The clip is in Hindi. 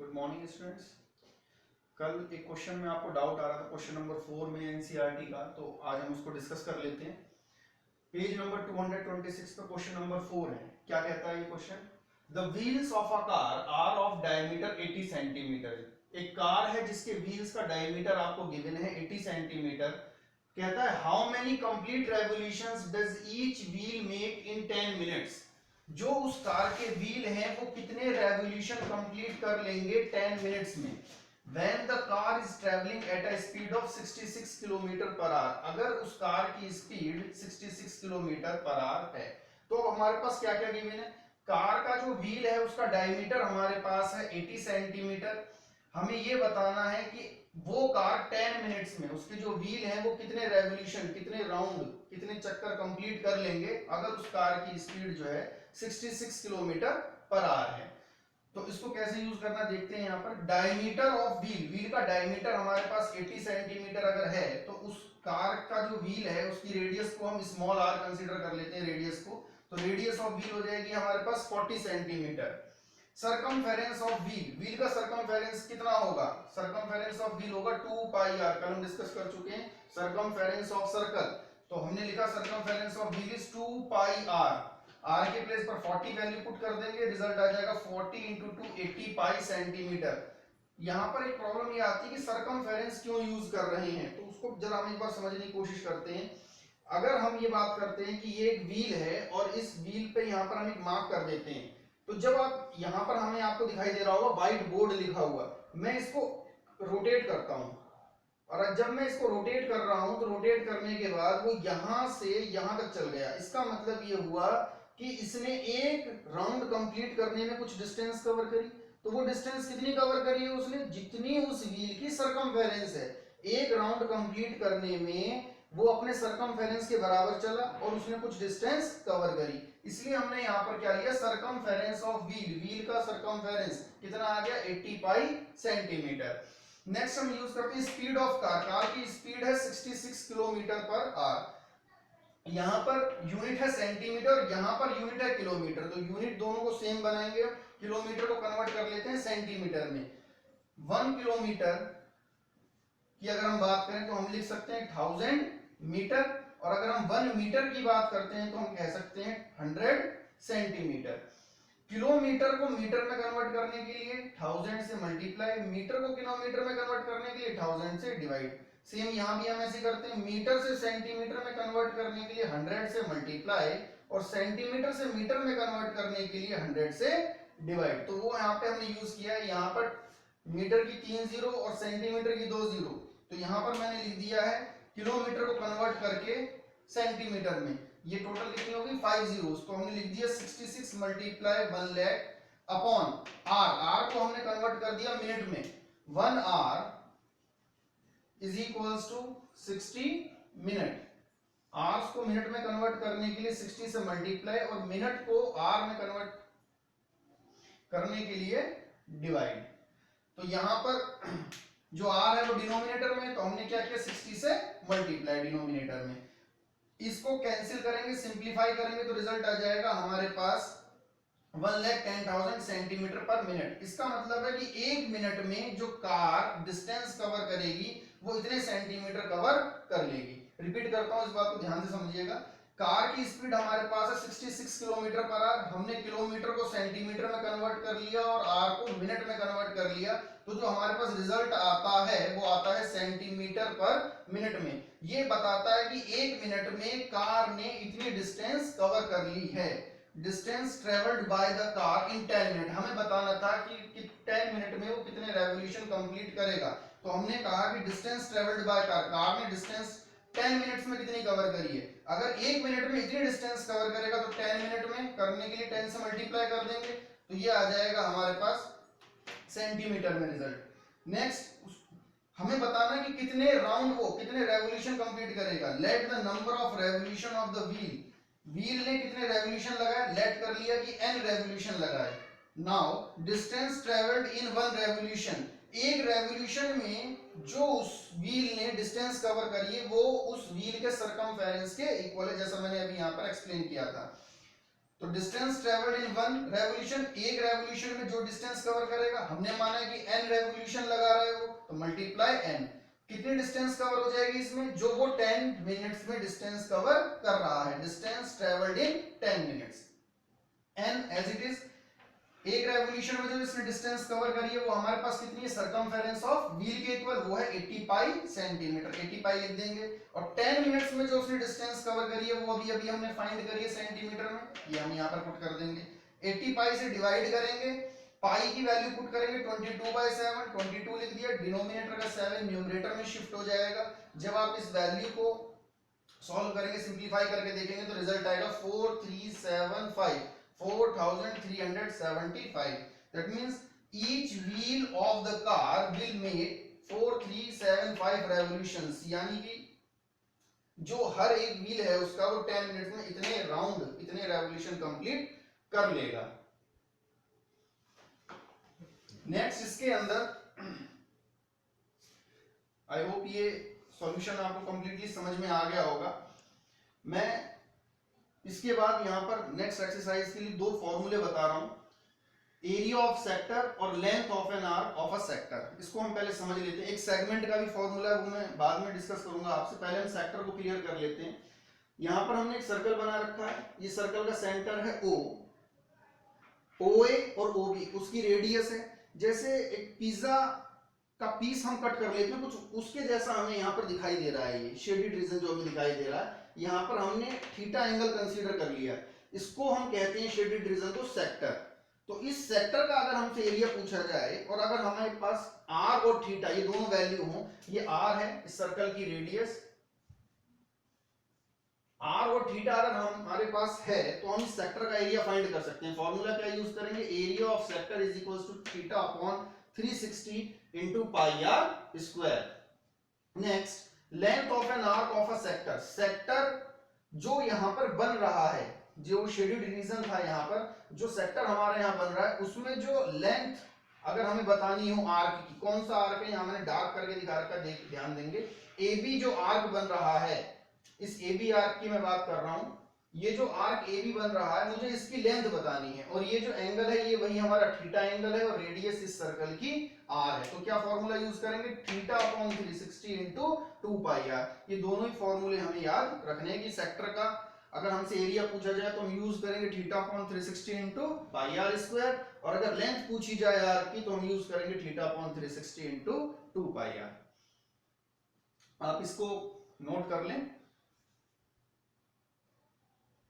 Good morning students. कल एक क्वेश्चन में आपको डाउट आ रहा था क्वेश्चन नंबर 4 में एनसीईआरटी का, तो आज हम उसको डिस्कस कर लेते हैं। पेज नंबर 226 पे क्वेश्चन नंबर 4 है। क्या कहता है ये question? The wheels of a car are of diameter 80 centimetre. एक कार है जिसके व्हील्स का डायमीटर आपको गिवन है 80 सेंटीमीटर। कहता है how many complete revolutions does each wheel make in 10 minutes. जो उस कार के व्हील हैं वो कितने रेवोल्यूशन कंप्लीट कर लेंगे 10 मिनट्स में। When the car is traveling at a speed of 66 kilometre per hour, अगर उस कार की स्पीड 66 किलोमीटर पर आवर है तो हमारे पास क्या क्या गिवन है? कार का जो व्हील है उसका डायमीटर हमारे पास है 80 सेंटीमीटर। हमें ये बताना है कि वो कार 10 मिनट्स में उसके जो व्हील है वो कितने रेवोल्यूशन, कितने राउंड, कितने चक्कर कंप्लीट कर लेंगे अगर उस कार की स्पीड जो है 66 किलोमीटर पर आवर है। तो इसको कैसे यूज करना देखते हैं। यहाँ पर डायमीटर ऑफ व्हील, व्हील का डायमीटर हमारे पास 80 सेंटीमीटर अगर है तो उस कार का जो व्हील है उसकी रेडियस को हम स्मॉल आर कंसीडर कर लेते हैं रेडियस को। तो रेडियस ऑफ व्हील हो जाएगी हमारे पास 40 centimetre. Circumference of wheel, wheel का सरकमफेरेंस कितना होगा? सरकमफेरेंस ऑफ व्हील होगा 2 पाई आर। कल हम डिस्कस कर चुके हैं सरकमफेरेंस ऑफ सर्कल। तो हमने लिखा circumference of wheel is 2 pi r. R के प्लेस पर 40 वैल्यू पुट कर देंगे, रिजल्ट आ जाएगा 40 इंटू 2 80 पाई सेंटीमीटर। यहाँ पर एक प्रॉब्लम ये आती है कि सरकमफेरेंस क्यों यूज कर रहे हैं, तो उसको जरा हम एक बार समझने की कोशिश करते हैं। अगर हम ये बात करते हैं कि ये एक व्हील है और इस व्हील पे यहाँ पर हम एक मार्क कर देते हैं, तो जब आप यहाँ पर हमें आपको दिखाई दे रहा होगा व्हाइट बोर्ड लिखा हुआ, मैं इसको रोटेट करता हूँ और जब मैं इसको रोटेट कर रहा हूं तो रोटेट करने के बाद वो यहां से यहां तक चल गया। इसका मतलब ये हुआ कि इसने एक राउंड कंप्लीट करने में कुछ डिस्टेंस कवर करी। तो वो डिस्टेंस कितनी कवर करी है उसने? जितनी उस व्हील की सरकमफेरेंस है। एक राउंड कंप्लीट करने में वो अपने सरकमफेरेंस के बराबर चला और उसने कुछ डिस्टेंस कवर करी। इसलिए हमने यहाँ पर क्या लिया? सरकमफेरेंस ऑफ व्हील, व्हील का सरकमफेरेंस कितना आ गया? 80 पाई सेंटीमीटर। नेक्स्ट हम यूज करते हैं स्पीड ऑफ कार। कार की स्पीड है 66 किलोमीटर पर आवर। यहां पर यूनिट है सेंटीमीटर, यहां पर यूनिट है किलोमीटर, तो यूनिट दोनों को सेम बनाएंगे। किलोमीटर को कन्वर्ट कर लेते हैं सेंटीमीटर में। 1 किलोमीटर की अगर हम बात करें तो हम लिख सकते हैं 1000 मीटर, और अगर हम 1 मीटर की बात करते हैं तो हम कह सकते हैं 100 सेंटीमीटर। किलोमीटर को मीटर में कन्वर्ट करने के लिए 1000 से मल्टीप्लाई, मीटर को किलोमीटर में कन्वर्ट करने के लिए 1000 से डिवाइड। सेम यहां भी हम ऐसे करते हैं, मीटर से सेंटीमीटर में कन्वर्ट करने के लिए 100 से मल्टीप्लाई और सेंटीमीटर से मीटर में कन्वर्ट करने के लिए 100 से डिवाइड। तो वो यहाँ पे हमने यूज किया है, यहाँ पर मीटर की 3 जीरो और सेंटीमीटर की 2 जीरो, तो यहाँ पर मैंने लिख दिया है किलोमीटर को कन्वर्ट करके सेंटीमीटर में। ये टोटल कितनी होगी? 5 जीरोस, तो हमने लिख दिया 66 multiply 1 lakh upon hour. Hour को हमने कन्वर्ट कर दिया मिनट में। 1 hour is equals to 60 minute. Hours को मिनट में कन्वर्ट करने के लिए 60 से मल्टीप्लाई और मिनट को आर में कन्वर्ट करने के लिए डिवाइड। तो यहां पर जो आर है वो डिनोमिनेटर में, तो हमने क्या किया? 60 से मल्टीप्लाई डिनोमिनेटर में। इसको कैंसिल करेंगे, सिंप्लीफाई करेंगे तो रिजल्ट आ जाएगा हमारे पास 1,10,000 सेंटीमीटर पर मिनट। इसका मतलब है कि एक मिनट में जो कार डिस्टेंस कवर करेगी वो इतने सेंटीमीटर कवर कर लेगी। रिपीट करता हूं, इस बात को ध्यान से समझिएगा। कार की स्पीड हमारे पास है 66 किलोमीटर पर आवर। हमने किलोमीटर को सेंटीमीटर में कन्वर्ट कर लिया और आर को मिनट में कन्वर्ट कर लिया, तो जो हमारे पास रिजल्ट आता है वो आता है सेंटीमीटर पर मिनट में। ये बताता है कि एक मिनट में कार ने इतनी डिस्टेंस कवर कर ली है। Distance travelled by the car in 10 minute. हमें बताना था कि 10 मिनट में वो कितने रेवोल्यूशन कंप्लीट करेगा, तो हमने कहा कि distance travelled by car, car ने डिस्टेंस 10 मिनट्स में कितनी कवर करी है। अगर एक मिनट में इतनी डिस्टेंस कवर करेगा तो 10 मिनट में करने के लिए 10 से मल्टीप्लाई कर देंगे, तो ये आ जाएगा हमारे पास सेंटीमीटर में रिजल्ट। नेक्स्ट हमें बताना कि कितने राउंड वो, कितने रेवोल्यूशन कंप्लीट करेगा। Let the number of revolution of the wheel, wheel ने कितने रेवोल्यूशन लगाए, लेट कर लिया कि n रेवोल्यूशन लगाए। नाउ डिस्टेंस ट्रेवल्ड इन 1 रेवोल्यूशन, एक रेवोल्यूशन में जो उस व्हील ने डिस्टेंस कवर करी है वो उस व्हील के सरकमफेरेंस के इक्वल है, जैसा मैंने अभी यहां पर एक्सप्लेन किया था। तो distance travelled in one revolution, एक रेवोल्यूशन में जो डिस्टेंस कवर करेगा, हमने माना है कि n रेवोल्यूशन लगा रहा है वो, तो मल्टीप्लाई n, कितनी डिस्टेंस कवर हो जाएगी इसमें, जो वो 10 मिनट्स में डिस्टेंस कवर कर रहा है, distance travelled in 10 minutes, n as it is. एक रेवोल्यूशन में जो इसने डिस्टेंस कवर करी है वो हमारे पास कितनी है, सरकमफेरेंस ऑफ व्हील के इक्वल, वो है 80 पाई सेंटीमीटर, 80 पाई लिख देंगे। और 10 मिनट्स में जो उसने डिस्टेंस कवर करी है वो अभी हमने फाइंड करी है सेंटीमीटर में, ये हम यहाँ पर पुट कर देंगे। 80 पाई से डिवाइड करेंगे, पाई की वैल्यू पुट करेंगे 22/7, 22 लिख दिया, डिनोमिनेटर का 7 न्यूमरेटर में शिफ्ट हो जाएगा। जब आप इस वैल्यू को सॉल्व करेंगे, सिंपलीफाई करके देखेंगे तो रिजल्ट आएगा 4375, 4375। That means each wheel of the car will make 4375 revolutions, यानी कि जो हर एक व्हील है उसका वो 10 मिनट में इतने राउंड, इतने रेवोल्यूशन कंप्लीट कर लेगा। नेक्स्ट इसके अंदर आई होप ये सॉल्यूशन आपको कंप्लीटली समझ में आ गया होगा। मैं इसके बाद यहां पर नेक्स्ट एक्सरसाइज के लिए दो फॉर्मूले बता रहा हूं, एरिया ऑफ सेक्टर और length of an arc of a sector. इसको हम पहले समझ लेते हैं। एक सेगमेंट का भी फॉर्मूला है, वो मैं बाद में डिस्कस करूंगा आपसे, पहले हम सेक्टर को क्लियर कर लेते हैं। यहां पर हमने एक सर्कल बना रखा है, ये सर्कल का सेंटर है O, OA और OB उसकी रेडियस है। जैसे एक पिज्जा का पीस हम कट कर लेते हैं, कुछ उसके जैसा हमें यहाँ पर दिखाई दे रहा है, ये शेडेड रीजन जो हमें दिखाई दे रहा है, यहाँ पर हमने थीटा एंगल कंसीडर कर लिया, इसको हम कहते हैं शेडेड रीजन को सेक्टर। तो इस सेक्टर का अगर हमसे एरिया पूछा जाए और अगर हमारे पास r और थीटा ये दोनों वैल्यू हो, ये r है इस सर्कल की रेडियस, r और थीटा अगर हमारे पास है तो हम इस सेक्टर का एरिया फाइंड कर सकते हैं। फॉर्मूला क्या यूज करेंगे, area of sector is equal to theta upon 360 into pi r square। Next, length of an arc of a sector, sector जो यहां पर बन रहा है, जो शेडेड रीजन था यहाँ पर, जो सेक्टर हमारे यहाँ बन रहा है उसमें जो लेंथ अगर हमें बतानी हो आर्क की, कौन सा आर्क है यहाँ मैंने डार्क करके दिखा रखा, ध्यान देंगे। AB जो आर्क बन रहा है, इस AB आर्क की मैं बात कर रहा हूं, ये जो आर्क AB बन रहा है मुझे इसकी लेंथ बतानी है, और ये जो एंगल है ये वही हमारा थीटा एंगल है, और रेडियस इस सर्कल की r है। तो क्या फॉर्मूला यूज करेंगे, theta upon 360 into 2 pi r. ये दोनों ही फॉर्मूले हमें याद रखने हैं कि सेक्टर का अगर हमसे एरिया पूछा जाए तो हम यूज करेंगे theta upon 360 into pi r square, और अगर लेंथ पूछी जाए आर की तो हम यूज करेंगे theta upon 360 into 2 pi r. आप इसको नोट कर लें।